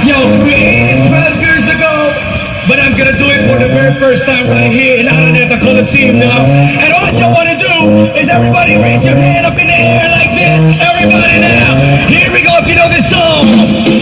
Yo, created 12 years ago, but I'm gonna do it for the very first time right here in Araneta Coliseum now. And all you wanna do is everybody raise your hand up in the air like this. Everybody now. Here we go if you know this song.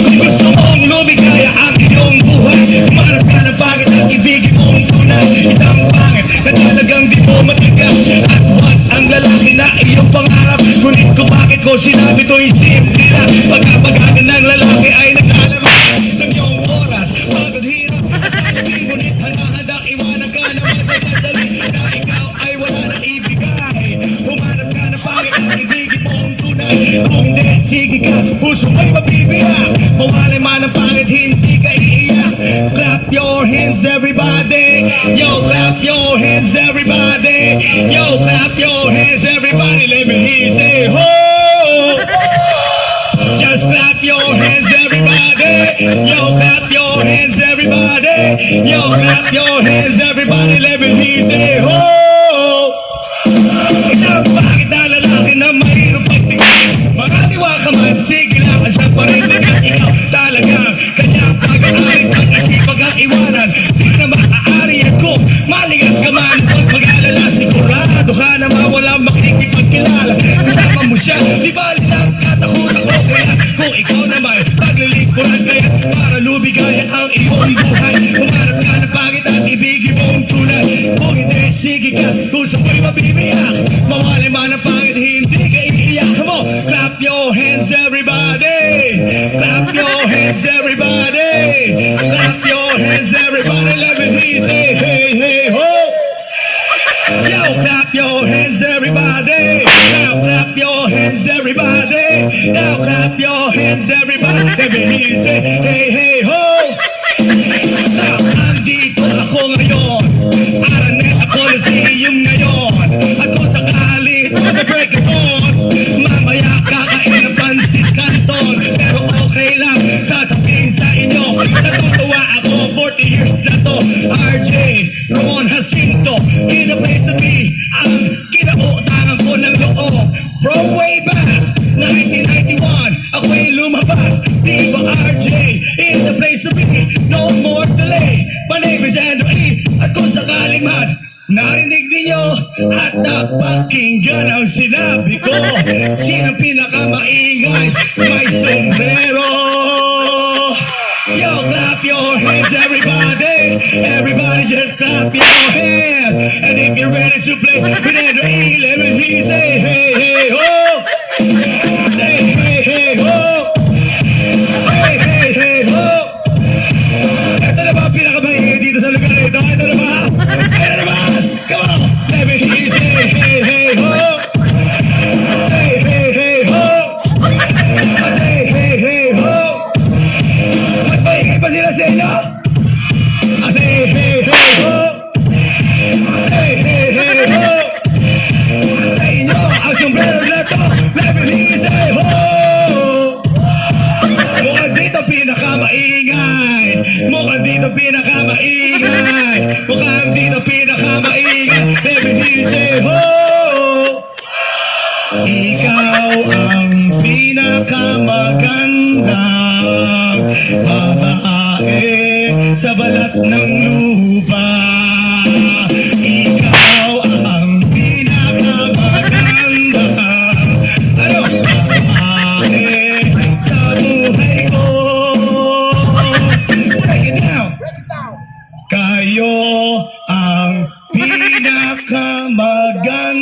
Kung gusto mong lumigaya ang iyong buhay, umarap ka ng pangit at ibigin mong tunay. Isang pangit na talagang di mo matigas. At what ang lalaki na iyong pangarap. Ngunit kung bakit ko sinabi to'y simple na. Pagkapaganan ng lalaki ay nagkalaman ng iyong oras. Pagod hirap, sasabihin ngunit handa-handang iwanan ka na magdadali na ikaw ay wala nang ibigay. Humanap ka ng pangit at ibigin mong tunay. Kung hindi, sige ka, puso mo'y mabibiyak. Mawalay man ang pangit, hindi ka iiyak. Clap your hands everybody. Yo, clap your hands everybody. Yo, clap your hands everybody. Let me hear you say ho. Just clap your hands everybody. Yo, clap your hands everybody. Yo, clap your hands everybody. Let me hear you say ho. Isang bakit na lalaki na mahirap pagtingin. Maraliwa ka man, sige lang, andyan pa rin din ikaw talagang kanyang pag-aaring pag-asipag ang iwanan. Di na maaari ako, maligas ka man. Huwag mag-alala, sigurado ka na mawalang makikipagkilala. Kasama mo siya, di ba lang katakunan ko. Kaya kung ikaw naman, paglilingkuran kaya para lumigaya ang iyong buhay. Humarap ka ng pangit at ibigin mong tunay. Kung hindi, sige ka, gusto mo'y mabibiyak. Mawalay man ang pangit, hindi ka iiyak. Come on, clap your hands everybody. Clap your hands everybody. Clap your hands everybody. Let me hear you say hey, hey, ho. Yo, clap your hands everybody. Now clap your hands everybody. Now clap your hands everybody. Let me hear you say hey, hey, ho. Now, andito ako ngayon. Araneta Coliseum ngayon. At kung sakali, break it on. Mamaya kakain ng pansit canton. Pero okay lang, sasabihin sa inyo. Natutuwa ako, 40 years na to. RJ, Ramon Jacinto, in a place to be. Ang kinautangan ko ng loob. From way back, 1991, ako'y lumabas. Di ba RJ, in the place to be. No more delay. My name is Andrew E. At kung sakaling man, narinig ninyo at napakinggan ang sinabi ko. Sinang pinakamaingay? May sombrero. Yo, clap your hands everybody. Everybody just clap your hands. And if you're ready to play with Andrew E, let me hear you say hey, hey, ho. Say hey, hey, ho. Hey, hey, hey, ho. Ito na ba ang pinakamaingay dito sa lugar ito? Ito na ba? Ito na ba? Come on! Let me hear you say hey, hey, ho! Say hey, hey, ho! Say hey, hey, ho! Mas maingay pa sila sa inyo? Say hey, hey, ho! Say hey, hey, ho! Sa inyo, ang sombrero na to, let me hear you say ho! Mukhang dito pinakamaingay. Mukhang dito pinakamaingay. Mukhang dito pinakamaingay. Let me hear you say ho. Ikaw ang pinakamagandang babae sa balat ng lupa. Ikaw ang pinakamagandang babae sa buhay ko. Break it down. Kayo ang pinakamagandang